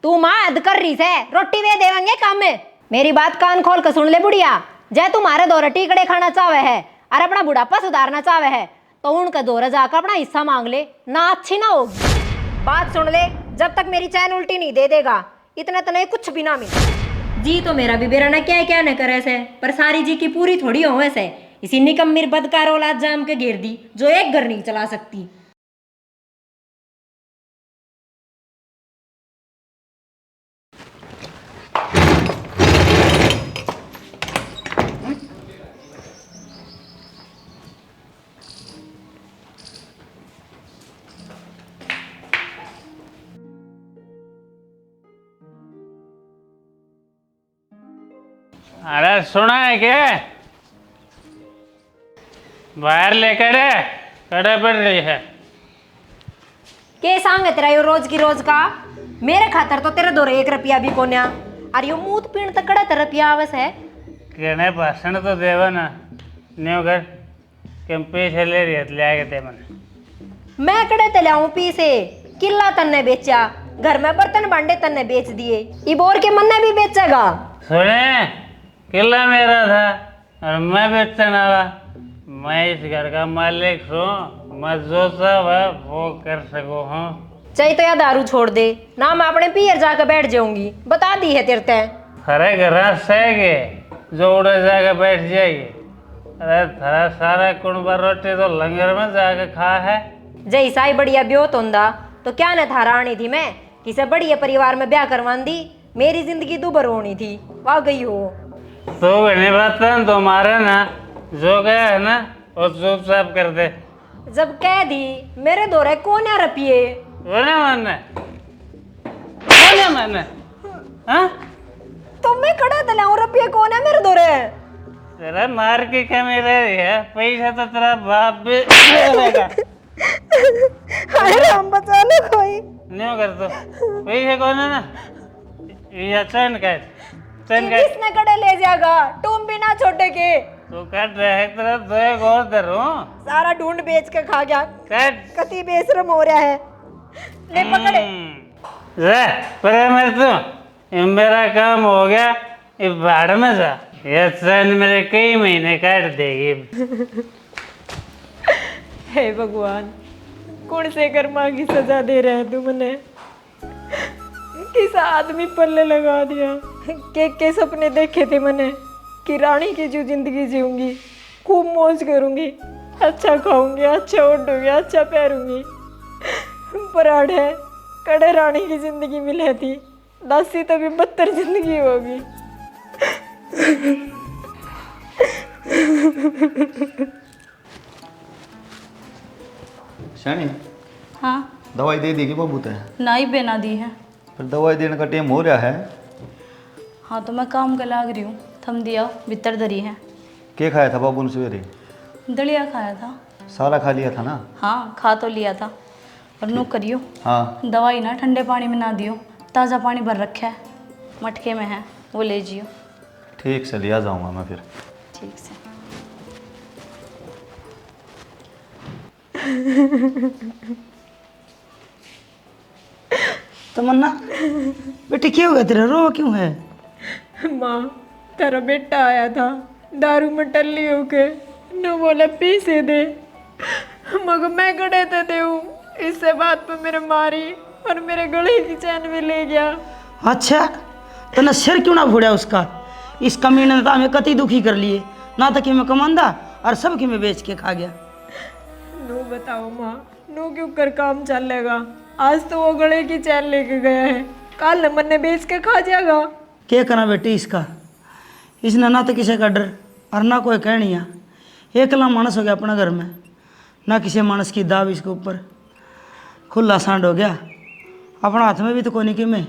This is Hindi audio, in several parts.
तू माँ हद कर रही है, रोटी वे देवेंगे काम में। मेरी बात कान खोल कर सुन ले बुढ़िया, जय तुम्हारे दो टीकड़े खाना चाहे है और अपना बुढ़ापा सुधारना चाहे है तो उनके दौरे जाकर अपना हिस्सा मांग ले, ना अच्छी ना होगी। बात सुन ले, जब तक मेरी चैन उल्टी नहीं दे देगा इतने तो नहीं कुछ भी ना मिले। जी तो मेरा भी बेरा ना क्या क्या न करे से, पर सारी जी की पूरी थोड़ी हो से। इसी निकम्मीर बदकार औलाद जाम के घेर दी जो एक घर नहीं चला सकती। अरे सुना है क्या? बाहर लेकर खड़े पड़ रही है। के सांग तेरा यो रोज की रोज का, मेरे खातर तो तेरे दौरे 1 रुपया भी कोन्या और यो मूत पीण तक कड़े रुपया आवस है। कहने भाषण तो देवा ना न्यू घर के पैसे ले रही है ले आगे दे मन। मैं कड़े ते लाऊं पी से, किला तन्ने बेचा, घर में बर्तन भांडे तन्ने बेच दिए, इबोर के मन ने भी बेचेगा। सुने, किला मेरा था और मैं बेचने वाला। मैं इस घर का मालिक हूँ, मैं जो सब है वो कर सकूँ हूँ। चाहिए तो या दारू छोड़ दे ना, मैं अपने पियर जाकर बैठ जाऊंगी, बता दी है तेरे ते। खरे घर सहेगे जो उड़े जाकर बैठ जाएगी। अरे थारा सारा कुंबा रोटी तो लंगर में जाकर खा है। जैसा ही बढ़िया ब्योत होंदा तो क्या न थारा आनी थी मैं, किसे बढ़िया परिवार में ब्याह करवान दी, मेरी जिंदगी दुबर होनी थी, वाह गई हो। तो नहीं बात तुम्हारे ना जो गया है ना वो चुपचाप कर दे। जब कह दी मेरे दौरे कौन है रपिए, वो नहीं मानना हाँ? तो मैं खड़ा तलाऊं रपिए कौन है मेरे दौरे। तेरा मार की कमी रह रही है, पैसा तो तेरा बाप भी देगा। अरे राम बचा लो कोई। नहीं कर तो पैसे कौन है ना ये चैन का किसने कड़े ले जाएगा, तुम भी ना छोटे के। तू कट रहे तेरा दो एक और धरूं। सारा ढूंढ बेच के खा गया, कट कति बेशरम हो रहा है। ले पकड़े जा पर मैं तू मेरा काम हो गया, ये भाड़ में जा, ये चैन मेरे कई महीने काट देगी। हे भगवान, कौन से कर्मा की सजा दे रहे है तू मने, किस आदमी पल्ले लगा दिया। के सपने देखे थे मैंने कि रानी की जो जिंदगी जीऊंगी, खूब मौज करूंगी, अच्छा खाऊंगी, अच्छा ओढ़ूंगी, अच्छा पहनूंगी, पर है कड़े रानी की जिंदगी मिले थी, दासी तो भी बदतर जिंदगी होगी। शानी हाँ दवाई दे दी कि बाबू ते? नाई बेना दी है। फिर दवाई देने का टाइम हो रहा है। हाँ तो मैं काम का लाग रही हूँ, थम दिया भीतर धरी है। क्या खाया था बाबू ने सवेरे? दलिया खाया था। सारा खा लिया था ना? हाँ खा तो लिया था, और नो करियो हाँ दवाई ना ठंडे पानी में ना दियो, ताज़ा पानी भर रखा है मटके में है, वो ले जियो। ठीक से लिया जाऊंगा मैं फिर। ठीक से। तमन्ना बेटी क्या हो गया तेरा, रो क्यों है? माँ तेरा बेटा आया था दारू में टल्ली होके, न बोला पैसे दे, मगर मैं गड़े थे देऊं, इससे बात पे मेरे मारी और मेरे गले की चैन भी ले गया। अच्छा तो न सिर क्यों ना फोड़ा उसका, इस कमीने ने तो हमें कति दुखी कर लिए, ना तक मैं कमांदा और सब की मैं बेच के खा गया। नो बताओ माँ, नो क्यों कर काम चलेगा, आज तो वो गले की चैन लेके गया है, कल मन ने बेच के खा जाएगा। क्या करना बेटी इसका, इसने ना तो किसी का डर और ना कोई कहनिया, एकला मानस हो गया अपना घर में, ना किसी मानस की दाव इसके ऊपर, खुला सांड हो गया, अपना हाथ में भी तो कोई नहीं कि मैं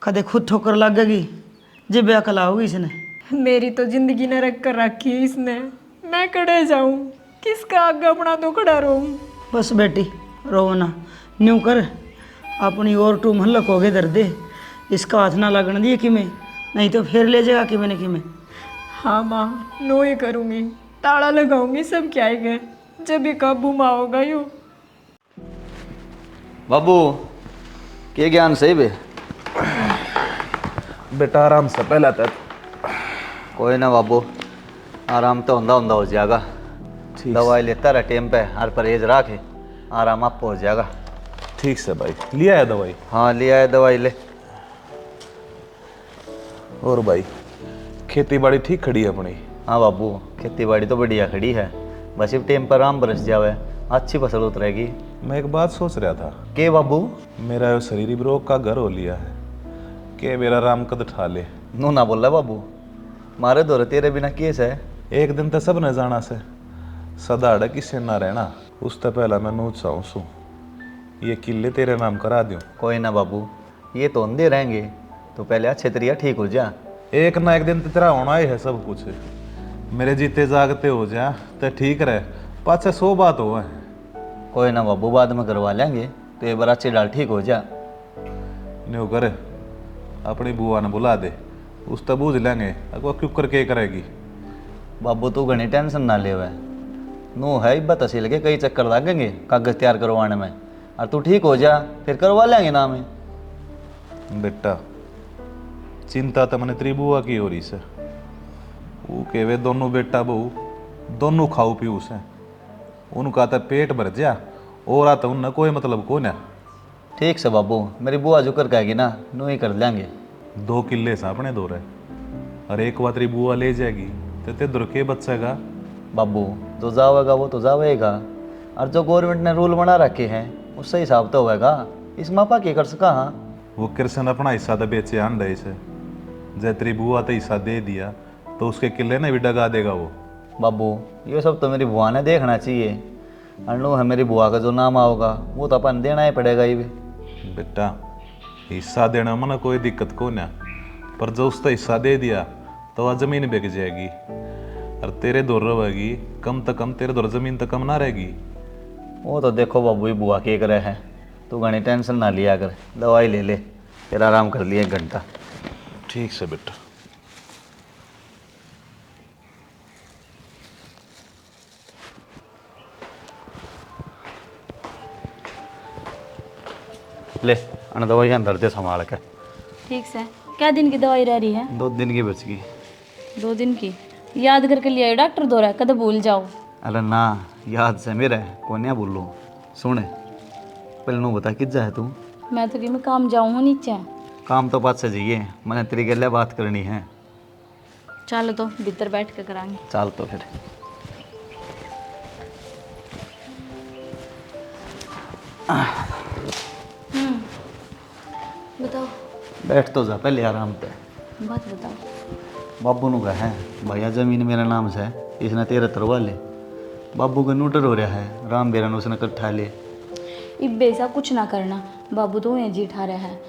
कदे खुद ठोकर लगेगी जब अकल होगी इसने। मेरी तो जिंदगी ने रख कर रखी है इसने, मैं कड़े जाऊं, किसका आगे अपना तो खड़ा रहूं। बस बेटी रो ना, न्यू कर अपनी और टू महलक हो गए दर्दे, इसका हाथ ना लगने दिए कि मैं, नहीं तो फिर ले जाएगा कि मैंने कि मैं। हाँ माँ नो ही करूँगी, ताला लगाऊंगी, सब क्या आएगा जब भी काबू माँ होगा यू। बाबू के ज्ञान सही बे? बेटा आराम से पहला तक। कोई ना बाबू, आराम तो होंदा हो जाएगा। ठीक दवाई लेता रहे टाइम पे, हर परहेज रखे, आराम आप हो जाएगा। ठीक से भाई, लिया है दवाई? हाँ लिया है दवाई ले। और भाई खेती बाड़ी ठीक खड़ी है अपनी? हाँ बाबू, खेती बाड़ी तो बढ़िया खड़ी है, बस अब टाइम पर आम बरस जावे, अच्छी फसल उतरेगी। मैं एक बात सोच रहा था। के बाबू? मेरा यो शरीर ब्रोक का घर हो लिया है, के मेरा राम कद ठा ले। नू ना बोला बाबू, मारे दौरे तेरे बिना केस है। एक दिन तो सब न जाना से सदा अड़ किसे ना रहना, उससे पहला मैं नू चाहूँ सू ये किले तेरे नाम करा दूँ। कोई ना बाबू, ये तो अंधे रहेंगे, तो पहले अच्छे तरीका ठीक हो जा। एक ना एक दिन तो तेरा होना ही है सब कुछ। मेरे जीते जागते हो जा तो ठीक रहे, पाछे 100 बात हो है। कोई ना बाबू, बाद में करवा लेंगे, तो एक बार अच्छी डाल ठीक हो जा। न्यू कर, अपनी बुआ ने बुला दे, उस तब बूझ लेंगे अगवा क्यों करके करेगी। बाबू तू घनी टेंशन ना ले वह, नू है इब्बत तहसील के कई चक्कर लगेंगे कागज तैयार करवाने में, और तू ठीक हो जा फिर करवा लेंगे नाम है। बेटा चिंता तो मैंने तेरी बुआ की हो रही से, वो केवे दोनों बेटा बहू दोनों खाऊ पीऊ से, उनका तो पेट भर जा और आता उनने कोई मतलब को ना। ठीक से बाबू, मेरी बुआ जो कर कहेगी ना, नू ही कर लेंगे। 2 किले से अपने दो रहे, और एक बार तेरी बुआ ले जाएगी तो ते दुर के बचेगा। बाबू जो जावेगा वो तो जावेगा, और जो गवर्नमेंट ने रूल बना रखे हैं उससे हिसाब तो होगा, इस मापा के कर सका। हाँ वो कृष्ण अपना हिस्सा तो बेचे अंडे से, जब तेरी बुआ तो हिस्सा दे दिया तो उसके किले ने भी डगा देगा वो। बाबू ये सब तो मेरी बुआ ने देखना चाहिए, और नू है मेरी बुआ का जो नाम आओगा वो तो अपन देना ही पड़ेगा ही भी। बेटा हिस्सा देने में ना कोई दिक्कत को ना, पर जो उसका हिस्सा दे दिया तो वह जमीन बिक जाएगी, और तेरे दौर रहेगी कम तो कम, तेरे दौर जमीन तो कम ना रहेगी। वो तो देखो बाबू ही बुआ के करे है, तू घनी टेंशन ना लिया कर, दवाई ले ले, फिर आराम कर लिया 1 घंटा। ठीक से बेटा। ले अन दवाई अंदर दे संभाल कर। ठीक से। क्या दिन की दवाई रह रही है? 2 दिन की बच गई। 2 दिन की? याद करके लिया डॉक्टर दो रहा है, कद भूल जाओ। अरे ना, याद से मेरा कोन्या बोलो। सुने पहले नू बता किस है तू? मैं तो कि मैं काम जाऊँ हूँ नीचे। काम तो बात से जाइए, मैंने तेरी गले बात करनी है। चलो तो भीतर बैठ के करांगे। चल तो फिर। बताओ। बैठ तो जा पहले आराम पे। बात बताओ। बाबू नु कहा है भैया जमीन मेरे नाम से है, इसने तेरे तरवा ले। बाबू का नूटर हो रहा है, राम बेरा ने उसने कट्ठा ले। इब ऐसा कुछ ना करना, बाबू तो ये जीठा रहा है,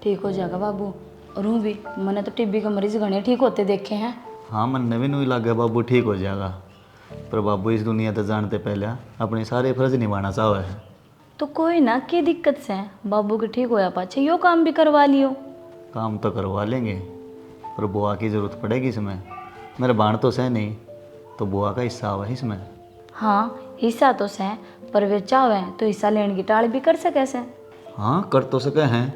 ठीक हो जाएगा बाबू। रू भी मैंने तो टीबी के मरीज घने ठीक होते देखे हैं। हाँ मन भी नहीं लग गया बाबू ठीक हो जाएगा, पर बाबू इस दुनिया तो जानते पहले अपने सारे फर्ज निभाना चाहे है। तो कोई ना, क्या दिक्कत से है? बाबू के ठीक होया पाछे यो काम भी करवा लियो। काम तो करवा लेंगे, पर बुआ की ज़रूरत पड़ेगी इसमें। मेरे बाण तो सह नहीं, तो बुआ का हिस्सा हुआ इसमें। हाँ हिस्सा तो से, पर वे चाहे तो हिस्सा लेने की टाल भी कर सके से। हाँ कर तो सके हैं,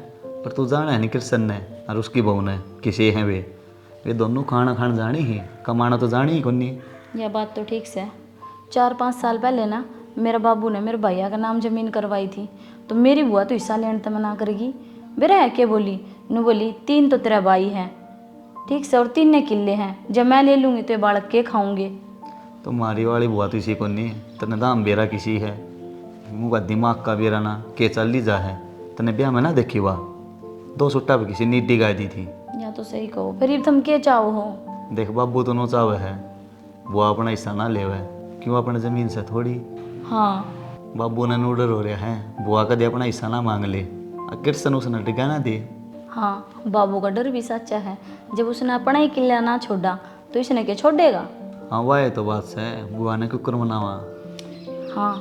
पर तू जाना है नहीं कृष्ण ने और उसकी बहू ने किसे हैं वे दोनों खाना खान जानी ही, कमाना तो जानी ही कोनी। यह बात तो ठीक से। 4-5 साल पहले ना मेरे बाबू ने मेरे भैया का नाम जमीन करवाई थी, तो मेरी बुआ तो हिस्सा लेने तो मना करेगी। मेरा है क्या बोली, नू बोली 3 तो तेरा भाई है, ठीक से, और 3 ने किले हैं, जब मैं ले लूँगी तो ये बालक के खाऊंगे। तो मारी वाली बुआ तो इसी कोनी, तने दाम बेरा किसी है, मुँह का दिमाग का बेरा ना के चल ली जा है। तने ब्याह में ना देखी हुआ 2 सुट्टा पे किसी नीटी गाय दी थी। या तो सही कहो, फिर तुम के चाहो हो? देख बाबू तो नो चावे है, बुआ अपना हिस्सा ना लेवे, क्यों अपने ज़मीन से थोड़ी। हाँ बाबू ने नूडर हो रहा है, बुआ कदे अपना हिस्सा ना मांग ले, कृष्ण उसने टिका ना दे। हाँ बाबू का डर भी सच्चा है, जब उसने अपना ही किला ना छोड़ा तो इसने क्या छोड़ेगा। हाँ वाह तो बात है, बुआ ने क्यों मनावा। हाँ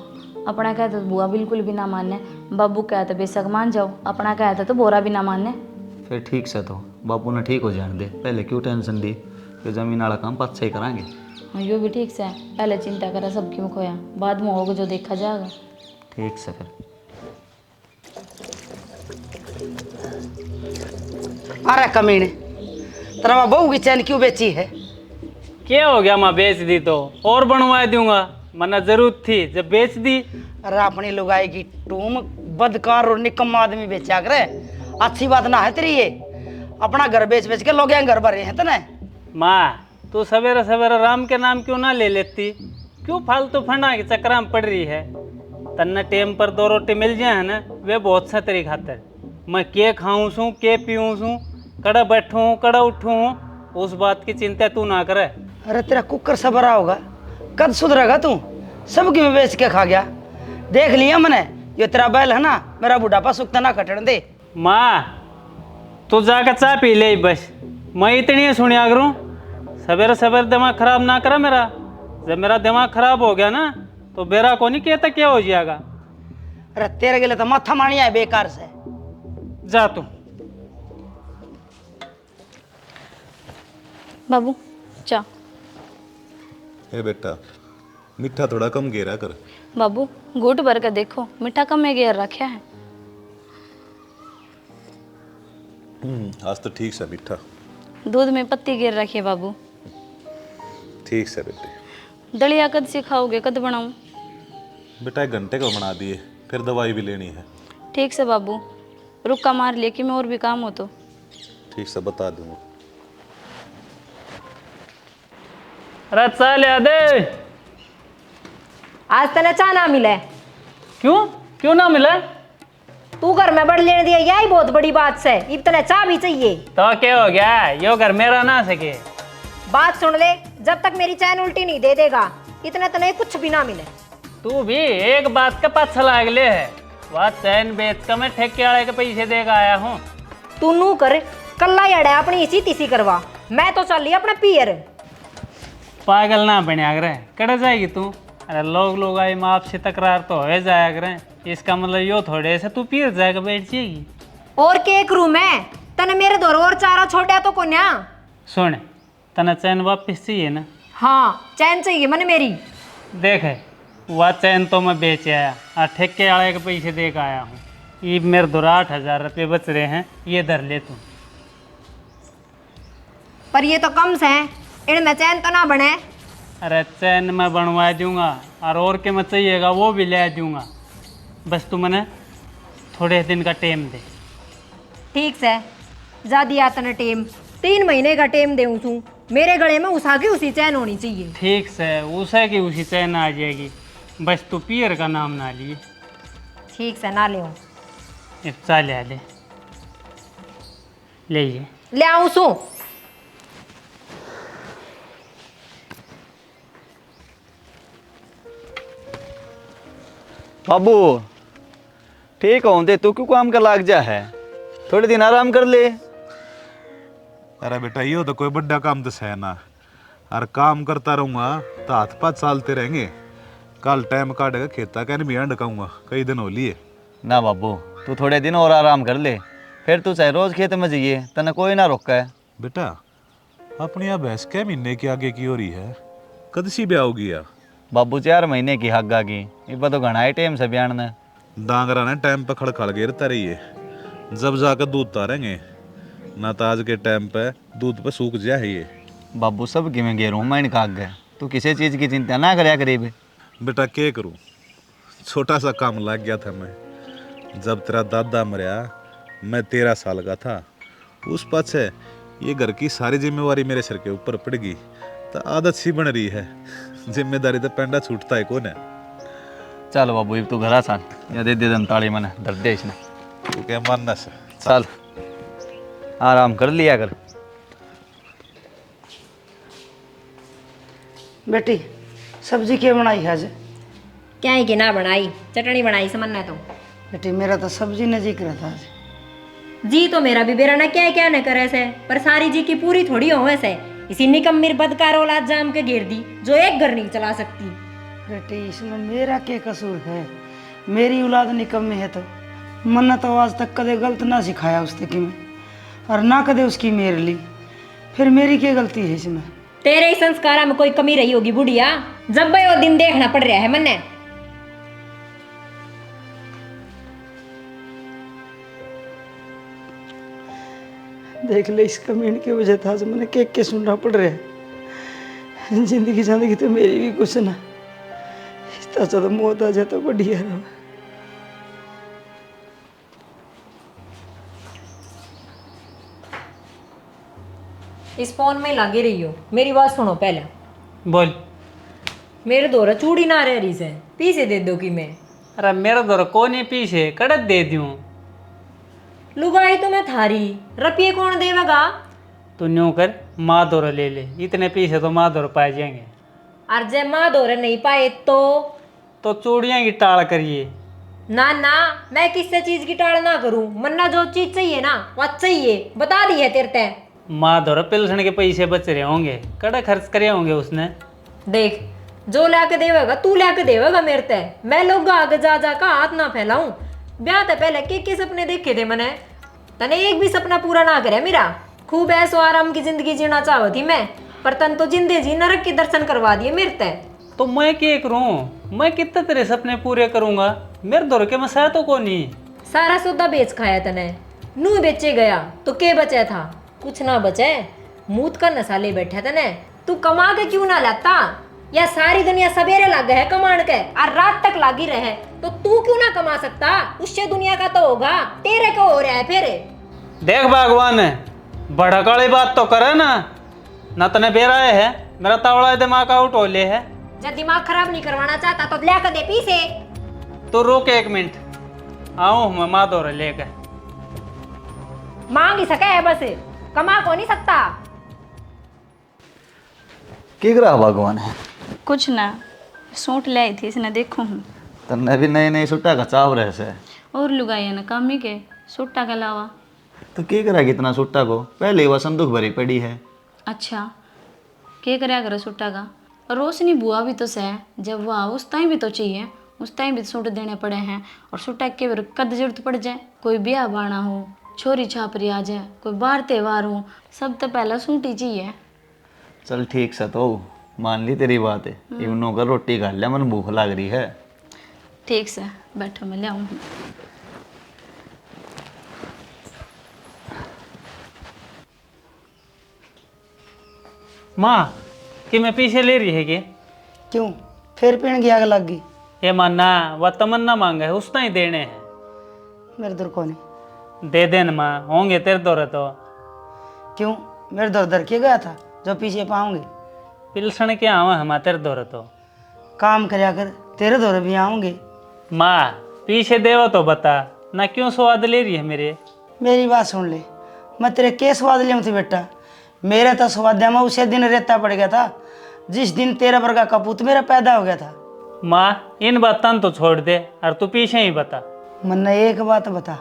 अपना कहते तो बुआ बिल्कुल भी ना माने, बाबू कहते बेशक मान जाओ, अपना कहते तो बोरा भी ना माने। फिर ठीक से तो बापू ने ठीक हो जाने दे, पहले क्यों टेंशन दी, कि ज़मीन वाला काम पाँच ही कराएंगे। हाँ यो भी ठीक से, पहले चिंता करा सबकी में खोया, बाद में होगा जो देखा जाएगा। ठीक से फिर। अरे कमीने, तेरा बहू की चैन क्यों बेची है? क्या हो गया माँ, बेच दी तो और बनवा दूंगा, मना जरूरत थी जब बेच दी। अरे अपनी लुगाई की टूम बदकार और निकम्मा आदमी बेचा करे, अच्छी बात ना है तेरी ये। अपना घर बेच बेच के लोग यहाँ घर भरे हैं तने। माँ तू सवेरे सवेरे राम के नाम क्यों ना ले लेती, क्यों फालतू फंडा के चक्कर में पड़ रही है। तन्ने टेम पर 2 रोटी मिल जाए है ना, वे बहुत सा तेरी खातर। मैं के खाऊं सूं के पीऊं सूं, कड़ा बैठूं कड़ा उठूं, उस बात की चिंता तू ना करे। अरे तेरा कुकर सबरा होगा, कद सुधरेगा तू? सब की मैं बेच के खा गया, देख लिया मैंने। ये तेरा बैल है ना, मेरा बुढ़ापा सुखता ना कटन दे। माँ तू जाकर चाय पी ले बस, मैं इतनी ही सुनिया करूँ। सवेरे सवेरे दिमाग खराब ना करा मेरा, जब मेरा दिमाग खराब हो गया ना तो बेरा को नहीं कहता क्या हो जाएगा। अरे तेरे के लिए तो माथा मानिया है बेकार से। जा तू। बाबू चा। ए बेटा, मीठा थोड़ा कम गेरा कर। बाबू घूट भर के देखो, मीठा कम में घेर रखा है। आज तो ठीक से मीठा। दूध में पत्ती घेर रखी है बाबू। ठीक से बेटे। दलिया कद सिखाओगे, कद बनाऊं? बेटा 1 घंटे को बना दिए, फिर दवाई भी लेनी है। ठीक से बाबू, रुक्का मार लिया कि मैं और भी काम हो तो। ठीक से बता दूंगा। अरे चाय ले आ दे। आज तने चाह ना मिले। क्यों क्यों ना मिले? तू घर में बढ़ लेने दिया, यही बहुत बड़ी बात से। इतने चाह भी चाहिए तो क्या हो गया, यो घर मेरा ना सके। बात सुन ले, जब तक मेरी चैन उल्टी नहीं दे देगा इतने तने कुछ भी ना मिले। तू भी एक बात का पाछा लाग ले है, वह चैन बेच कर मैं ठेके वाले के पैसे देकर आया हूँ। तू नू कर, कल्ला अड़ा अपनी इसी तीसी करवा, मैं तो चल रही अपना पियर। पागल ना बनिया करे, कड़ जाएगी तू। अरे लोग आई माँ आपसे तकरार तो हो जाया करें, इसका मतलब यो थोड़े से तू पीर जाएगा बैठ जाएगी। और के करूं मैं, तने मेरे दौर और चारा छोटा तो को न्या। सुन, तना चैन वापिस चाहिए ना? हाँ चैन चाहिए मैंने मेरी। देख वह चैन तो मैं बेच आया और ठेके वाले के पैसे दे कर आया हूँ। ये मेरे दौर 8,000 रुपये बच रहे हैं, ये धर ले तू। पर ये तो कम से हैं, इनमें चैन तो ना बने। अरे चैन मैं बनवा दूंगा और के मैं चाहिएगा वो भी ले दूंगा, बस तू मैंने थोड़े दिन का टाइम दे। ठीक से, जा दिया तने टेम, 3 महीने का टेम देऊँ तू। मेरे गले में उसा की उसी चैन होनी चाहिए। ठीक से, उसे की उसी चैन आ जाएगी, बस तू पियर का नाम ना लिए। ठीक से ना ले एक चाय ले ले ले आऊँ सू। बाबू ठीक हो दे, तू क्यों काम का लाग जा है? थोड़े दिन आराम कर ले। अरे बेटा यो तो कोई बड़ा काम तो है ना, और काम करता रहूंगा तो हाथ पाथ चलते रहेंगे। कल टाइम काटेगा खेता कहने भी ढकाऊंगा, कई दिन हो लिए। ना बाबू, तू थोड़े दिन और आराम कर ले, फिर तू चाहे रोज खेत में जाइए, तने कोई ना रोका है। बेटा अपनी यहाँ भैंस क्या महीने की आगे की हो रही है, कद सी ब्याह होगी या? बाबू 4 महीने की हग्गा की, इब तो घना ही टाइम से बयान ने। डांगरा ने टाइम पे खड़खड़ गिरता रही है, जब जाकर दूध तारेंगे ना, तो आज के टाइम पे दूध पे सूख जाए ये। बाबू सब कि मैं गेरूँ मैं इनका आगे, तू किसी चीज़ की चिंता ना करया करीब। बेटा क्या करूं, छोटा सा काम लग गया था मैं। जब तेरा दादा मरया मैं 13 साल का था, उस पाछे ये घर की सारी जिम्मेवारी मेरे सिर के ऊपर पड़ गई, तो आदत सी बन रही है। जिम्मेदारी तो पेंडा छूटता है कौन है। चल बाबू इब तू घरा सान, या दे दे ताली मैंने दर्द दे इसने। तू क्या मानना से? चल आराम कर लिया कर। बेटी सब्जी क्या बनाई है आज? क्या है कि ना बनाई, चटनी बनाई समन्ना तो। बेटी मेरा तो सब्जी ने जिक्र था आज। जी तो मेरा भी बेरा ना क्या न करे से, पर सारी जी की पूरी थोड़ी हो से। इसी निकम्मीर बदकार औलाद जाम के घेर दी जो एक घर नहीं चला सकती। बेटी इसमें मेरा क्या कसूर है? मेरी औलाद निकम्मी है तो मन्ना तो आज तक कदे गलत ना सिखाया उसने कि मैं, और ना कदे उसकी मेर ली, फिर मेरी क्या गलती है इसमें? तेरे ही संस्कारा में कोई कमी रही होगी बुढ़िया, जब भाई वो दिन देखना पड़ रहा है मन्ने। देख ले, इस कमेंट की वजह था जो मैंने के सुनना पड़ रहा है। जिंदगी जिंदगी तो मेरी भी कुछ ना, इसका तो मौत आ जाए तो बढ़िया रहा। इस फोन में लगी रही हो, मेरी बात सुनो पहले। बोल। मेरे दौरा चूड़ी ना रह रही से, पीछे दे दो कि मैं। अरे मेरा दौर कोने पीछे कड़क दे दूं। लुगाई तो मैं थारी, रुपये कौन देवेगा? तू न्यू कर, माँ दौर ले ले, इतने पीछे तो माँ दौर पाए जाएंगे। और जब माँ दौरे नहीं पाए तो चूड़ियाँ की टाल करिए। ना ना, मैं किससे चीज की टाल ना करूं, मन्ना जो चीज चाहिए ना वो चाहिए, बता दी है तेरे ते। माँ दौर पिलसन के पैसे बच रहे होंगे, कड़क खर्च करे होंगे उसने। देख, जो लाके देवेगा तू लाके देवेगा मेरे ते। मैं लोग आगे जा जा का हाथ ना फैलाऊं। ब्याह ते पहले के सपने देखे थे मैंने, तने एक भी सपना पूरा ना करे मेरा। खूब ऐसो आराम की जिंदगी जीना चाहती थी मैं, पर तन तो जिंदे जी नरक के दर्शन करवा दिए मेरे ते। तो मैं क्या करूं? मैं कितने तेरे सपने पूरे करूंगा? मेरे दौर के मसा तो को नहीं। सारा सौदा बेच खाया तने, नू बेचे गया तो के बचा था? कुछ ना बचे, मूत का नशा ले बैठा तने। तू कमा के क्यों ना लाता? या सारी दुनिया सवेरे लग है कमाण के और रात तक लागी रहे, तो तू क्यों ना कमा सकता? उससे दुनिया का तो होगा, तेरे को हो रहा है फिर। देख भगवान, भड़क वाली बात तो करे ना तने बेराए है, मेरा तावड़ा दिमाग आउट हो ले है। जब दिमाग खराब नहीं करवाना चाहता तो ले कर दे पीछे। तो रोक एक मिनट, आऊं मैं माँ दौर लेकर। मांग ही सके है बस, कमा को नहीं सकता। की करा भगवान है? कुछ ना, सूट ले आई थी, इसने देखो हूँ। तन्ने भी नए नए सुट्टा का चाव रहे से। और लुगाइया ना काम ही के सूटा के अलावा। तो की करेगी इतना सुट्टा को? पहले वह संदूक भरी पड़ी है। अच्छा, क्या कराया करो सूटा का? और रोशनी बुआ भी तो सह, जब वो आओ उस टाइम भी तो चाहिए, उस टाइम भी सूट देने पड़े हैं। और सूटा के भी कद जरूरत पड़ जाए, कोई ब्याह बाना हो, छोरी छापरी आ जाए, कोई बार त्योहार हो, सब तो पहला सूट ही चाहिए। चल ठीक से, तो मान ली तेरी बात है। इवनों का रोटी खा लिया, मन भूख लग रही है। ठीक से बैठो, मैं ले आऊँ। माँ कि मैं पीछे ले रही है कि? क्यों फिर पीण की आग लग गई? ये माना वह तमन्ना मांगे है, उसने ही देने हैं। मेरे दर को नहीं दे देना माँ, होंगे तेरे दौरे तो। क्यों? मेरे दर दर के गया था जो पीछे पाऊंगी? पिलसन के आवा हम तेरे दौरे तो। काम करया कर, तेरे दौरे भी आऊंगे। माँ पीछे देवा तो बता ना, क्यों स्वाद ले रही है मेरे? मेरी बात सुन ले, मैं तेरे के स्वाद ले थी बेटा? मेरे तो स्वाद में उसे दिन रेता पड़ गया था जिस दिन तेरा वर्गा कपूत मेरा पैदा हो गया था। माँ इन बातों तो छोड़ दे और तू पीछे ही बता। मन्ना एक बात बता,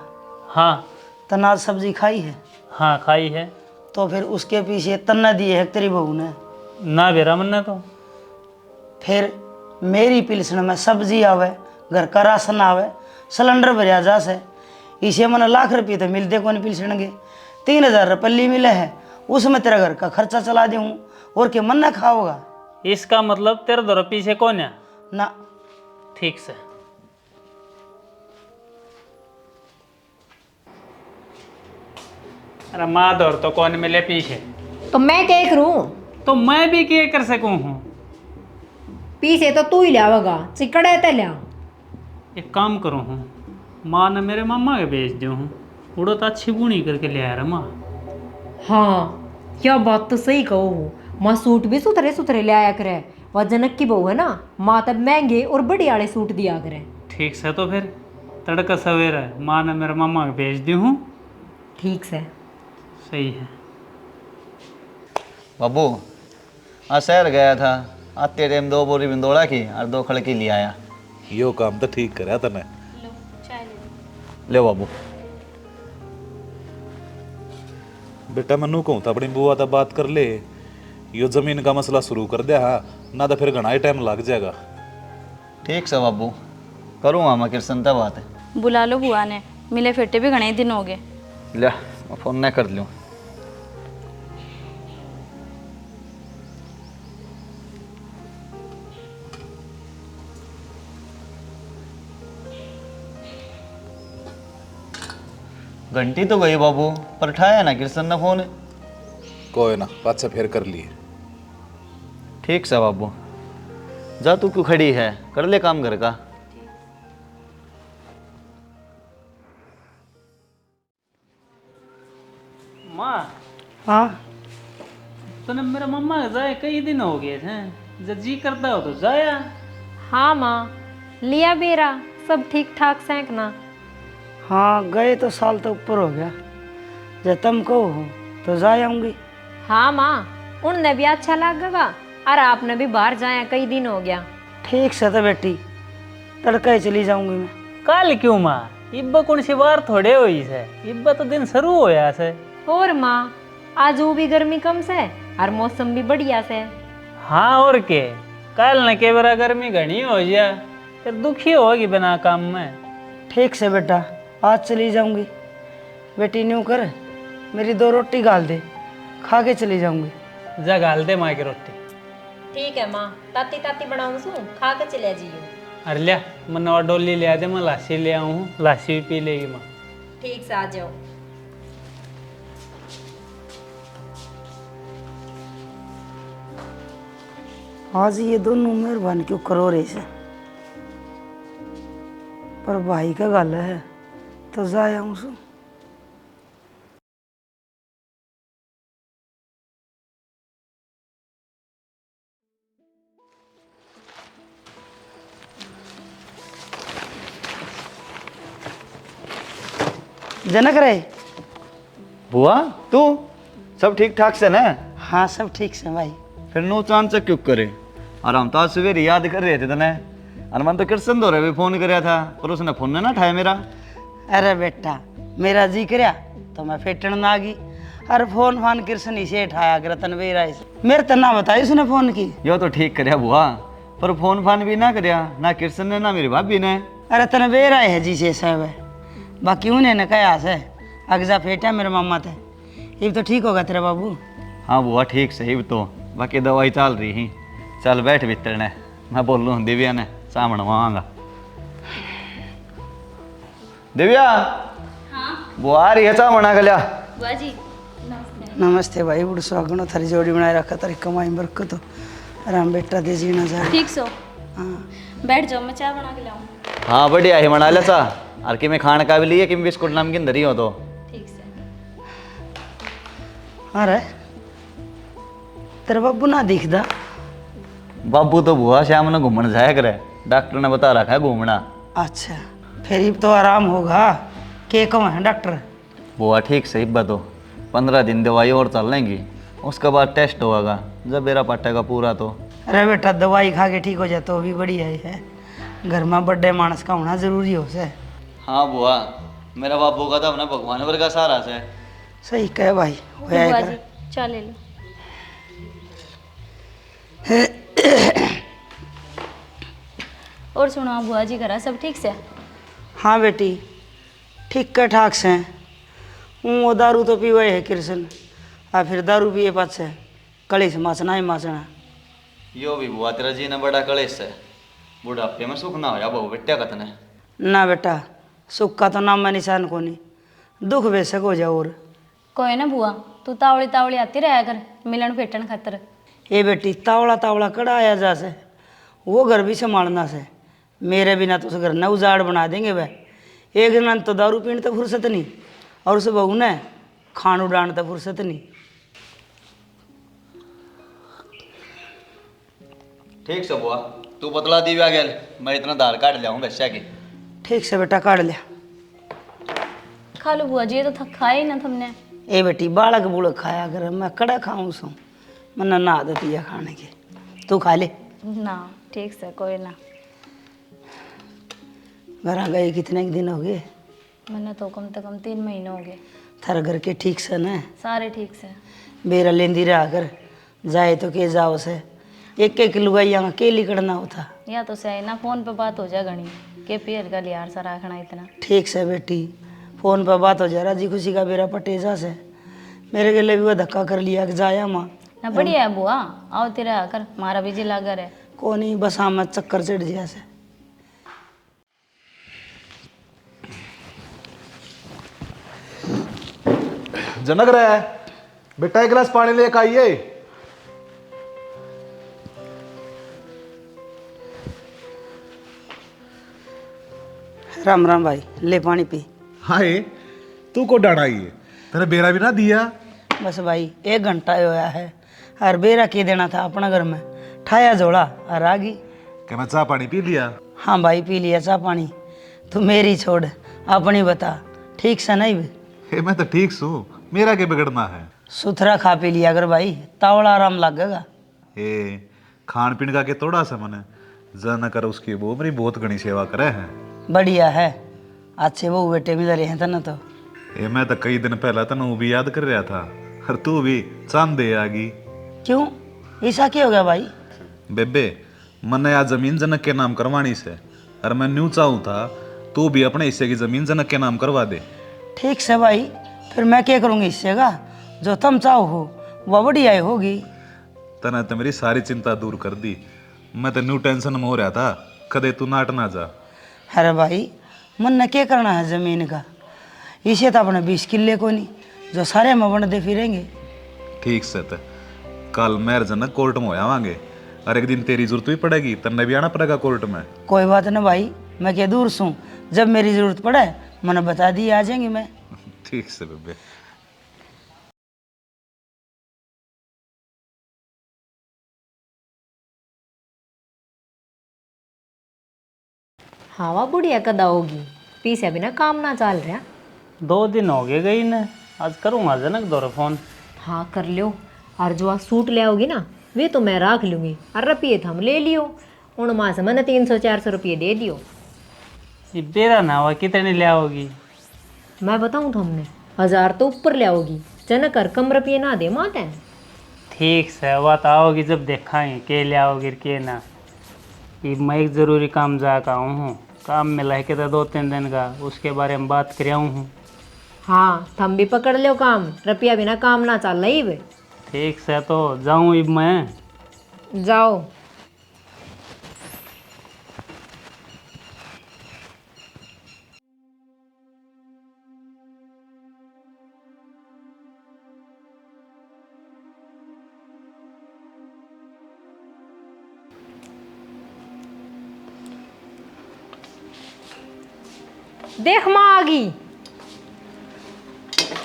हाँ तनाज सब्जी खाई है? हाँ खाई है। तो फिर उसके पीछे तन्ना दिए है तेरी बहू ने? ना बेरा मन्ना तो। फिर मेरी पिलसन में सब्जी आवे, घर का राशन आवे, सिलेंडर भरिया जा से, इसे मन लाख रुपये तो मिलते कौन पिलसन के? 3000 रुपये मिले है, उसमें तेरा घर का खर्चा चला दूँ और के मन ना खाओगा? इसका मतलब तेरे दौरे पीछे कौन है? ना। ठीक से। अरे माँ दौर तो कौन मिले पीछे? तो मैं क्या करूं? तो मैं भी क्या कर सकूं हूँ? पीछे तो तू ही लावेगा, चिकड़े ते लिया। एक काम करूँ हूँ, माँ ने मेरे मामा के भेज दियो हूँ, उड़ो तो अच्छी बुनी करके ले आया रे माँ। हाँ, क्या बात तो सही कहो हो। माँ सूट भी सुथरे सुथरे ले आया करे, वह जनक की बहू है ना, माँ तब महंगे और बढ़िया वाले सूट दिया करे। ठीक से, तो फिर तड़का सवेरा माँ ने मेरे मामा के भेज दी हूँ। ठीक से। सही है। बाबू आज शहर गया था, आते टाइम 2 बोरी बिंदोड़ा की और 2 खड़की ले आया। यो काम तो ठीक करया तने। ले बाबू। बेटा मनु कहूँ था अपनी बुआ तो बात कर ले, यो जमीन का मसला शुरू कर दिया हाँ, ना तो फिर घना ही टाइम लग जाएगा। ठीक से बाबू, करूँगा मैं कृष्णता बात है। बुला लो बुआ ने, मिले फिरते भी घने दिन हो गए। ले मैं फोन नहीं कर लूँ। घंटी तो गई बाबू, पर उठाया ना कृष्ण ने फोन। कोई ना, बात से फिर कर लिए। ठीक से बाबू, जा तू क्यों खड़ी है, कर ले काम घर का। माँ, हाँ तूने मेरा मम्मा जाए कई दिन हो गए थे, जब जी करता हो तो जाया। हाँ माँ, लिया बेरा, सब ठीक ठाक सेंकना। हाँ, गए तो साल तो ऊपर हो गया। जब तुम कहो तो जा आऊँगी। हाँ माँ, उनने भी अच्छा लगेगा और आपने भी बाहर जाया कई दिन हो गया। ठीक से तो बेटी, तड़के चली जाऊँगी मैं। कल क्यों माँ, इब्बा कौन सी बार थोड़े हुई से, इब्बा तो दिन शुरू होया से। और माँ, आज वो भी गर्मी कम से और मौसम भी बढ़िया से। हाँ और के, कल न के बरा गर्मी घनी हो जा, फिर दुखी होगी बिना काम में। ठीक से बेटा, आज चली जाऊँगी। बेटी न्यू कर, मेरी 2 रोटी गाल दे, खा के चली जाऊँगी। जा गाल दे माँ की रोटी। ठीक है माँ, ताती ताती बनाऊँ सू, खा के चले जियो। अरे लिया, मन और डोली ले आ दे, मैं लासी ले आऊँ हूँ, लासी भी पी लेगी माँ। ठीक से आ जाओ। आज ये दोनों मेहरबान क्यों करो रे से, पर भाई का गल है तो जा आऊँ सू। जनक रे। बुआ तू सब ठीक ठाक से ना? हाँ सब ठीक से भाई। फिर नो चांस क्यों करे, और हम तो आज सवेरे याद कर रहे थे तने, और मन तो कृष्ण दो भी फोन कराया था, पर उसने फोन ना उठाया मेरा। अरे बेटा, मेरा जी करया तो मैं फेटन ना गई, अरे फोन फान कृष्ण इसे उठाया कर तनवीर से, मेरे तो ना बताई उसने फोन की। यो तो ठीक करया बुआ, पर फोन फान भी ना करया, ना कृष्ण ने ना मेरी भाभी ने। अरे तनवीर है जी से सब है, बाकी उन्हें न कहा से अगजा फेटा मेरे मामा थे। ये तो ठीक होगा तेरा बाबू। हाँ बुआ ठीक सही तो, बाकी दवाई चल रही ही। चल बैठ भीतर ने, मैं बोल लूँ दिव्या ने सामने आऊँगा। दिव्या। हाँ? बुआ आ रही है, चाह बना के लिया। बुआ जी नमस्ते भाई, बुढ़ सुहागनो थारी जोड़ी बनाए रखा, तारी कमाई बरकत हो, आराम बेटा दे जीना जा। ठीक सो, हाँ बैठ जाओ, मैं चाय बना के लाऊं। हाँ बढ़िया ही बना ले चा, और कि मैं खाने का भी लिए कि बिस्कुट नमकीन धरी हो तो। ठीक से। अरे तेरा बाबू ना दिखदा। बाबू तो बुआ शाम ने घूमने जाया करे, डॉक्टर ने बता रखा है घूमना। अच्छा, फिर अब तो आराम होगा। के कम है डॉक्टर? बुआ ठीक सही बात हो, 15 दिन दवाई और चल लेंगी, उसके बाद टेस्ट होगा, जब मेरा पटेगा पूरा तो। अरे बेटा दवाई खा के ठीक हो जाए तो भी बढ़िया ही है, घर में बड़े मानस का होना जरूरी हो से। हाँ बुआ, मेरा बाबू का तो अपना भगवान वर्गा सारा से। सही कहे भाई, होया बुआ कर। जी चाय ले लो। और सुनो बुआ जी, करा सब ठीक से? हाँ बेटी, ठीक का ठाक से। वो दारू तो पीवे है कृष्ण, और फिर दारू पिए पाछे कलेश माचना ही माचना। यो भी बुआ तेरा जी ने बड़ा कलेश है, बुढ़ापे में सुख ना होया बहु बेटा कतने। ना बेटा, सुख का तो नाम निशान को नहीं, दुख बेशक हो जाओ। और कोई ना बुआ, तू तावड़ी तावड़ी आती रहा कर मिलन फेटन खातर। ये बेटी तावड़ा तावड़ा कड़ा आया जा से, वो घर भी संभालना से, मेरे बिना तो उस घर न उजाड़ बना देंगे वह। एक दिन तो दारू पीने तो फुर्सत नहीं, और उस बहू ने खान उड़ाने तो फुर्सत नहीं। ठीक से बुआ, तू पतला दीव्या गेल, मैं इतना दाल काट लिया हूँ बच्चा की। ठीक से बेटा काट लिया। खा लो बुआ जी, ये तो खाया ही ना तुमने। ए बेटी बालक बूढ़ खाया कर, मैं कड़ा खाऊं सो, मन ना आदत है खाने की, तू खा ले। ना ठीक से, कोई ना। घर गए कितने दिन हो गए? मैंने तो कम से कम 3 महीने हो गए। थारे घर के ठीक से न? सारे ठीक से। बेरा लेंदी रहा कर, जाए तो के जाओ से, एक एक लुगाइया के लिकड़ना होता। या तो सही ना, फोन पे बात हो जाए घनी के पेड़ का लियार सा रखना इतना। ठीक से बेटी, फोन पर बात हो जा, राजी खुशी का बेरा पटेजा से, मेरे के लिए भी वो धक्का कर लिया कि जाया माँ। ना बढ़िया है बुआ, आओ तेरे आकर, मारा भी जी लागर है। को नहीं, बस हाँ मत चक्कर चढ़ दिया से। जनक रहा है। बेटा एक गिलास पानी लेकर आइए। राम राम भाई, ले पानी पी। हाय तू को डांटा ये तेरे बेरा भी ना दिया। बस भाई 1 घंटा ही होया है, और बेरा के देना था अपना घर में, ठाया जोड़ा और आ गई। क्या मैं चाह पानी पी लिया? हाँ भाई पी लिया चाह पानी। तू मेरी छोड़, अपनी बता, ठीक से नहीं भी? हे मैं तो ठीक सू, मेरा क्या बिगड़ना है। सुथरा खा पी लिया अगर भाई, तावड़ा आराम लगेगा। ए खान पीन का के थोड़ा सा मन जन कर उसकी वो मेरी बहुत घनी सेवा करे है। बढ़िया है, अच्छे वो बेटे मिल रहे हैं तना तो। ए मैं तो कई दिन पहला तन वो भी याद कर रहा था, और तू भी चांद दे आ गई। क्यों, ऐसा क्या हो गया भाई? बेबे मैंने आज जमीन जनक के नाम करवानी से, और मैं न्यू चाहूँ था तू भी अपने हिस्से की जमीन जनक के नाम करवा दे। ठीक से भाई, फिर मैं क्या करूँगी इससे का, जो तुम चाहो हो वह बढ़िया ही होगी। तने तो मेरी सारी चिंता दूर कर दी। मैं तो न्यू टेंशन में हो रहा था, कदे तू नाट ना जा। अरे भाई मन ने क्या करना है ज़मीन का, इसे तो अपने 20 किले को नहीं, जो सारे में बंटते फिरेंगे। ठीक से तो कल मैं जनक कोर्ट में आवांगे, और एक दिन तेरी जरूरत भी पड़ेगी, तन्ने भी आना पड़ेगा कोर्ट में। कोई बात ना भाई, मैं क्या दूर सूँ, जब मेरी ज़रूरत पड़े मैंने बता दी, आ जाएंगी मैं। ठीक से बेबे। हाँ बुढ़िया कदा होगी, पीछे बिना काम ना चल रहा। 2 दिन हो गए गई ने, आज करूँगा जनक दौरा फोन। हाँ कर लो, और जो आज सूट ले आओगी ना वे तो मैं रख लूँगी, और रुपये तो हम ले लियो, उन माँ से मैंने 300-400 रुपये दे दियो। ये बेरा ना हुआ कितने ले आओगी? मैं बताऊँ तुमने 1000 तो ऊपर ले आओगी, जनक कर कम रुपये ना दे माते। ठीक से बात आओगी जब देखाएंगे के ले आओगी के ना। ये मैं एक ज़रूरी काम जाकर आऊँ हूँ, काम में लह के तो 2-3 दिन का, उसके बारे में बात कर हूँ। हाँ थम भी पकड़ लो काम, रुपया बिना काम ना चल रही वे। ठीक से तो जाऊँ अब मैं। जाओ। देख माँ आ गई।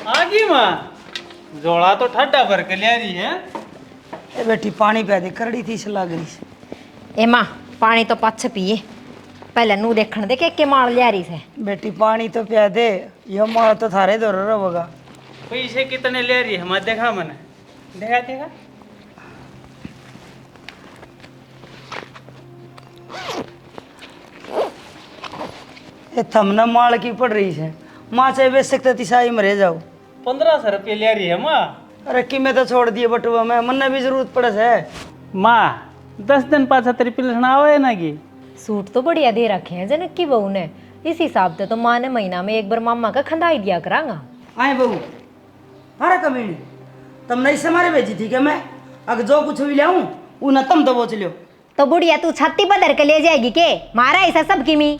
आगी माँ, जोड़ा तो ठंडा भर के ले रही है। ए बेटी पानी पिया दे, करड़ी थी इस लग रही से। ए माँ पानी तो पछ पिए, पहले नू देखण दे के मार लिया रही से। बेटी पानी तो पिया दे, यो मार तो थारे दौर होगा। पैसे कितने ले रही है मत देखा मैंने, देखा देखा। ये थमना माल की पड़ रही है, माँ से बेच सकते तिसाई मरे जाओ। 1500 रुपये ले रही है माँ। अरे कि मैं तो छोड़ दिए बटुआ में, मन भी जरूरत पड़े है। माँ 10 दिन पाछा तेरी पिलसन आवे ना की। सूट तो बढ़िया दे रखे हैं जनक की बहू ने, इस हिसाब से तो माँ ने महीना में 1 बार मामा का खंदाई दिया करांगा। आए बहू, अरे कमीने, तुम नहीं से मारे भेजी थी क्या मैं? अगर जो कुछ भी लाऊं वो न तुम दबोच लियो। तो बुढ़िया तू छत्ती बदर के ले जाएगी के, मारा ऐसा सब किमी।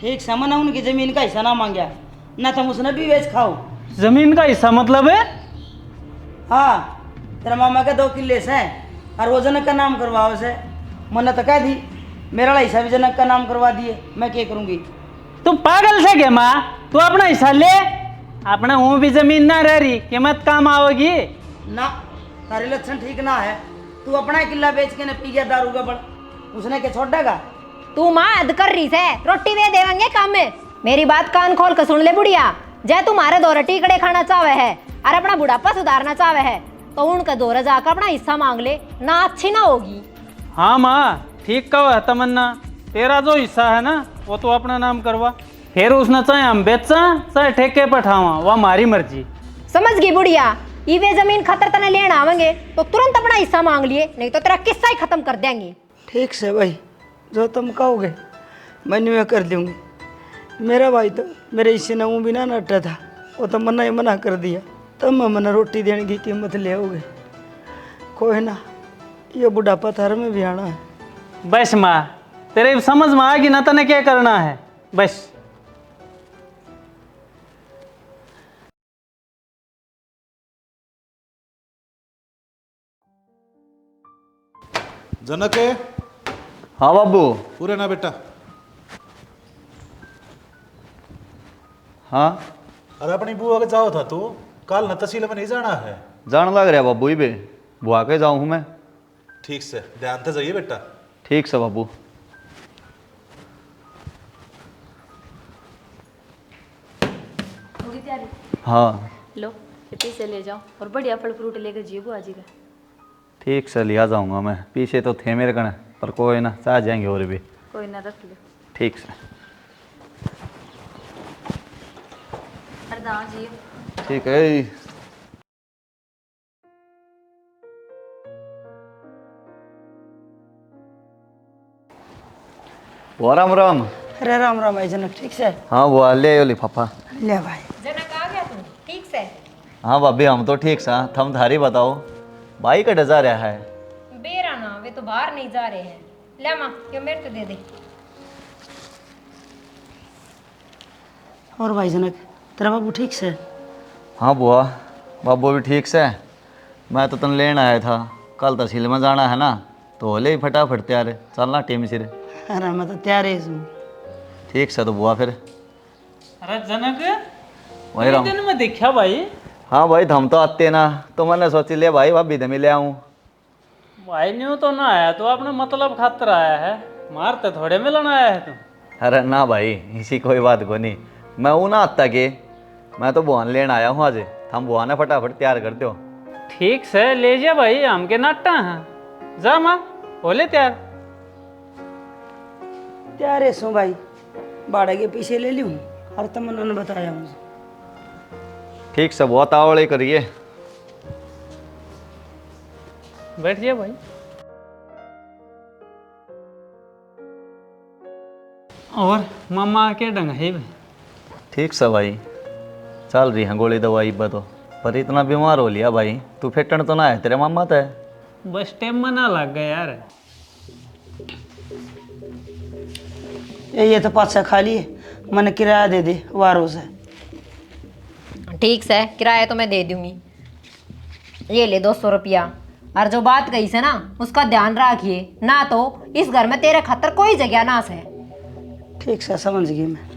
ठीक से मना उनकी जमीन का हिस्सा ना मांगया, ना तुम उसने भी बेच खाओ। जमीन का हिस्सा मतलब है? हाँ, तेरा मामा के 2 किले से, और वो जनक का नाम करवाओ से। मैंने तो कह दी, मेरा हिस्सा भी जनक का नाम करवा दिए, मैं क्या करूँगी? तू पागल से क्या माँ, तू अपना हिस्सा ले, अपना वो भी जमीन ना रह रही कीमत काम आओगी ना। तारे लक्षण ठीक ना है, तू अपना किला बेच के न पी गया दारू का बड़, उसने क्या छोड़ देगा? तू माँ हद कर रही से, रोटी वे देवेंगे काम में। मेरी बात कान खोल कर सुन ले बुढ़िया, जय तुम्हारे 2 टिकड़े खाना चाहे है और अपना बुढ़ापा सुधारना चाहे है तो उनका 2 जाकर अपना हिस्सा मांग ले, ना अच्छी ना होगी। हाँ माँ ठीक कहो है तमन्ना, तेरा जो हिस्सा है ना वो तो अपना नाम करवा, फिर उसने चाहे हम बेचा चाहे ठेके पर ठावा, वह हमारी मर्जी। समझ गई बुढ़िया, ये वे जमीन खतर तने लेना आवेंगे तो तुरंत अपना हिस्सा मांग लिए, नहीं तो तेरा किस्सा ही खत्म कर देंगे। ठीक से भाई, जो तुम कहोगे मैंने मैं कर दूंगी। मेरा भाई तो मेरे हिस्से ने भी ना नटा था, वो तो मना ही मना कर दिया, तब मैं मना रोटी देने की कीमत ले आओगे। कोई ना, ये बुढ़ापा थार में भी आना है। बस माँ तेरे समझ में आएगी ना तने क्या करना है, बस। जनक हाँ बाबू। पूरे ना बेटा। हाँ अरे अपनी बुआ के जाओ था तू, कल न तहसील में नहीं जाना है। जान लग रहा बाबू ही बे, बुआ के जाऊँ हूँ मैं। ठीक से ध्यान से जाइए बेटा। ठीक से बाबू। होगी तैयारी? हाँ लो ये पीछे ले जाओ और बढ़िया फल फ्रूट लेकर जियो बुआ जी का। ठीक से लिया जाऊँगा मैं, पीछे तो थे मेरे कण, पर कोई ना, चाह जाएंगे और भी। कोई ना रख लो। ठीक से। अरदा जियो। ठीक है। बुआ राम राम। अरे राम राम भाई जनक, ठीक से? हाँ बुआ ले लिफाफा। ले भाई। जनक आ गया तुम ठीक से? हाँ भाभी हम तो ठीक सा, थम थारी बताओ, भाई का डजा रहा है। बेरा ना, वे तो बाहर नहीं जा रहे हैं। ले माँ ये मेरे को दे दे। और भाई जनक, तेरा बाबू ठीक से? हाँ बुआ, बाबू भी ठीक से। मैं तो तन लेने आया था, कल तहसील में जाना है ना, तो हो ले फटाफट तैयार, चलना टीम सिर। अरे मैं तो तैयार ही हूँ। ठीक से तो बुआ फिर। अरे जनक, वही कितने राम। दिन में देखा भाई? हाँ भाई हम तो आते ना, तो मैंने सोची ले भाई भाभी दे मिले आऊँ। भाई न्यू तो ना आया, तो आपने मतलब खातर आया है, मारते थोड़े मिलन आया है तुम। अरे ना भाई, इसी कोई बात को नहीं, मैं हूँ ना आता के, मैं तो बुआन लेने आया हूँ आज। हम बुआ ने फटाफट तैयार कर दो। ठीक से ले जा भाई, हम के नाटा हैं। जा माँ बोले तैयार। तैयार है सो भाई, बाड़ा के पीछे ले लूँ और तमन्ना ने बताया मुझे। ठीक से बहुत आवड़े करिए। बैठ जाए भाई। और मामा के ढंग है भाई? ठीक से भाई, चल रही है गोली दवाई बा तो, पर इतना बीमार हो लिया भाई, तू फेटन तो ना है तेरे मामा तो है। बस टाइम में ना लग गया यार। ये तो पाँच से खा लिए, मैंने किराया दे दे वारों से। ठीक से, किराया तो मैं दे दूंगी। ये ले 200 रुपया। और जो बात कही से ना, उसका ध्यान रखिए, ना तो इस घर में तेरे खातर कोई जगह ना से। ठीक से समझ गई मैं।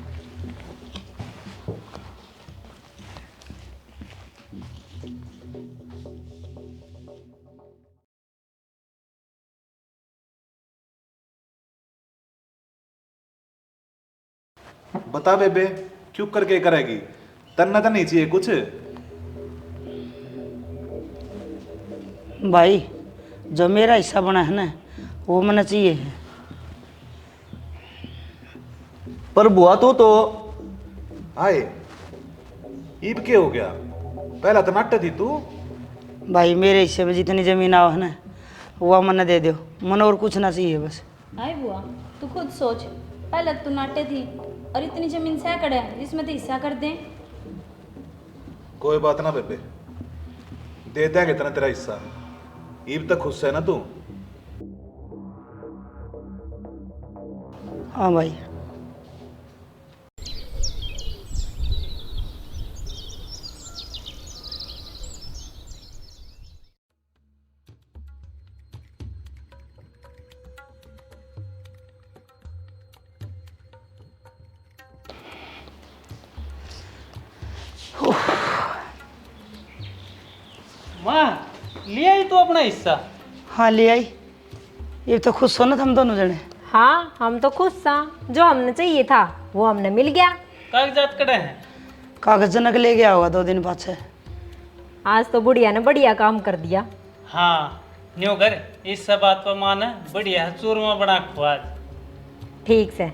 बता बेबे, चुप करके करेगी? तन्ना तो नहीं चाहिए कुछ? भाई जो मेरा हिस्सा बना है ना, वो मैंने चाहिए है। पर बुआ तो आए ईब के हो गया? पहला तो नाट्य थी तू। भाई मेरे हिस्से में जितनी जमीन आओ है ना, वो मैंने दे दो, मन और कुछ ना चाहिए बस। आए बुआ तू खुद सोच, पहले तू नाटे थी और इतनी जमीन सैकड़ है, इसमें तो हिस्सा कर दें। कोई बात ना बेबे, दे देंगे तेरा तेरा हिस्सा। ईब तक खुश है ना तू? हाँ भाई। माँ लिया ही तो अपना हिस्सा। हाँ ले आई। ये तो खुश हो ना हम दोनों जने। हाँ हम तो खुश था, जो हमने चाहिए था वो हमने मिल गया। कागजात कड़े हैं? कागज जनक ले गया होगा 2 दिन पाछे। आज तो बुढ़िया ने बढ़िया काम कर दिया। हाँ न्यू घर इस सब बात पर माने बढ़िया है, चूरमा बना खुआ। ठीक से।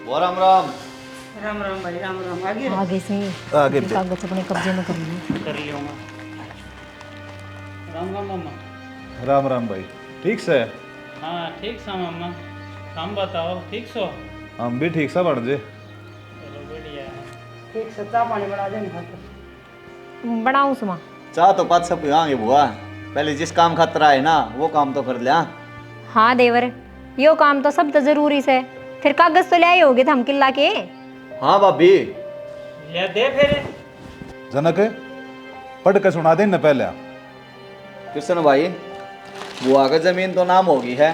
बुआ राम राम। राम राम भाई, राम राम। आगे आगे से आगे ये कागज अपने कब्जे में कर लिए। कर लूँगा। राम राम मामा। राम राम भाई, ठीक से? हाँ ठीक सा मामा, हम बताओ ठीक सो? हम भी ठीक सा बढ़ जे। चलो बढ़िया है। ठीक से चाय पानी बना देंगे खाकर। बनाऊं सुमा। चाह तो पाँच सब पिवाएंगे बुआ, पहले जिस काम खतरा है ना वो काम तो कर लिया। हाँ देवर, यो काम तो सब तो जरूरी से। फिर कागज तो ले आए होगे हम किला के। हाँ भाभी। ले दे फिर। जनक पढ़ के सुना दे न पहले। कृष्ण भाई, बुआ का जमीन तो नाम होगी है,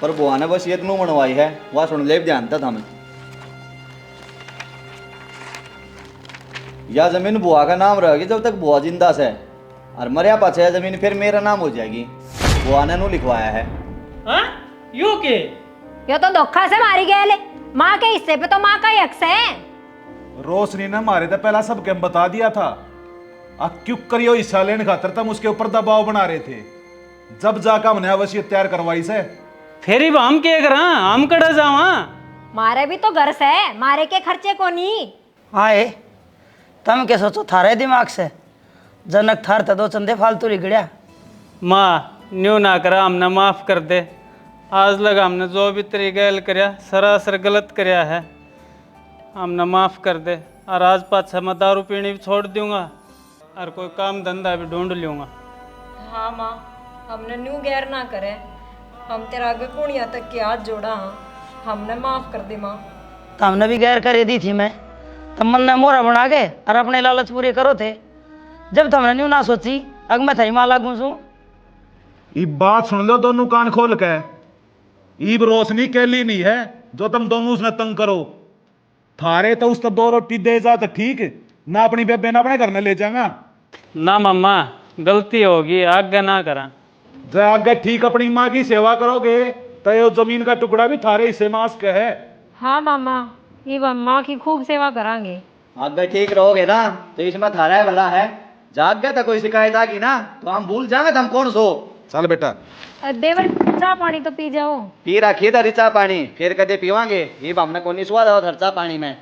पर बुआ ने बस एक नू बनवाई है, वह सुन ले ध्यान था हमें। यह जमीन बुआ का नाम रहेगी जब तक बुआ जिंदा से, और मरिया पाछे यह जमीन फिर मेरा नाम हो जाएगी। बुआ ने नू लिखवाया है। हाँ यू के? यो तो धोखा से मारी गए ले। माँ के हिस्से पे तो माँ का ही हक है। रोशनी ने मारे थे पहला सब कैम बता दिया था। अब क्यों करियो हिस्सा लेने खातर तुम उसके ऊपर दबाव बना रहे थे, जब जाकर हमने वसीयत तैयार करवाई से। फिर ही हम के करा, हम कड़ा जावा। मारे भी तो घर से, मारे के खर्चे को नहीं। हाँ ए, तुम क्या सोचो थारे दिमाग से? जनक थार तो दो चंदे फालतू लिगड़िया। माँ न्यू ना करा, हमने माफ कर दे। आज लग हमने जो भी तेरी गैल करया सरासर गलत करया है, हमने माफ कर दे। और आज पाछा मैं दारू पीनी भी छोड़ दूंगा और कोई काम धंधा भी ढूंढ लूंगा। हाँ माँ, हमने न्यू गैर ना करे। हम तेरा आगे पुणिया तक के हाथ जोड़ा। हाँ, हमने माफ कर दी माँ। तो हमने भी गैर कर दी थी मैं, तब मन ने मोरा बना के और अपने लालच पूरे करो थे। जब तुमने न्यू ना सोची, अग मैं थई माला घूसू। ये बात सुन लो दोनों कान खोल के। ईब रोशनी केली नहीं है जो तुम दोनों उसने तंग करो। थारे तो उसको 2 रोटी दे जा तो ठीक, ना अपनी बेबे ना अपने घर में ले जाऊंगा। ना मम्मा, गलती होगी, आगे ना करा। जब आगे ठीक अपनी माँ की सेवा करोगे तो ये जमीन का टुकड़ा भी थारे हिस्से मास का है। हाँ मामा, ये माँ की खूब सेवा करांगे। आगे ठीक रहोगे ना तो इसमें थारा भला है। जाग गया था कोई शिकायत आ गई ना तो हम भूल जाएंगे तो हम कौन सो। चल बेटा। देवर, चाह पानी तो पी जाओ। पी रखी था रिचा पानी, फिर कदे पीवांगे। ये हमने को नहीं स्वाद और चा पानी में।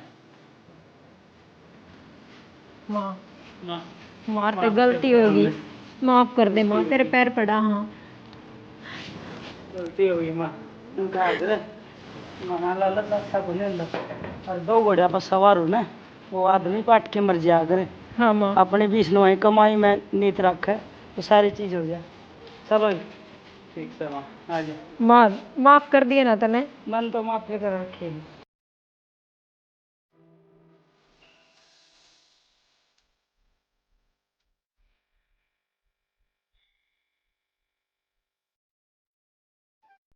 माँ, मार तो गलती होगी, माफ कर दे माँ, तेरे पैर पड़ा। हाँ गलती होगी माँ। मना लालच अच्छा को नहीं अंदर। और 2 घोड़िया पर सवार हो ना, वो आदमी पाट के मर जाया करे। हाँ माँ। अपने 20 नवाई कमाई में नीत रखे तो सारी चीज हो जाए। चलो ठीक से माँ, आ जा। माँ, माफ कर दिए ना तने। मन तो माफी कर रखे।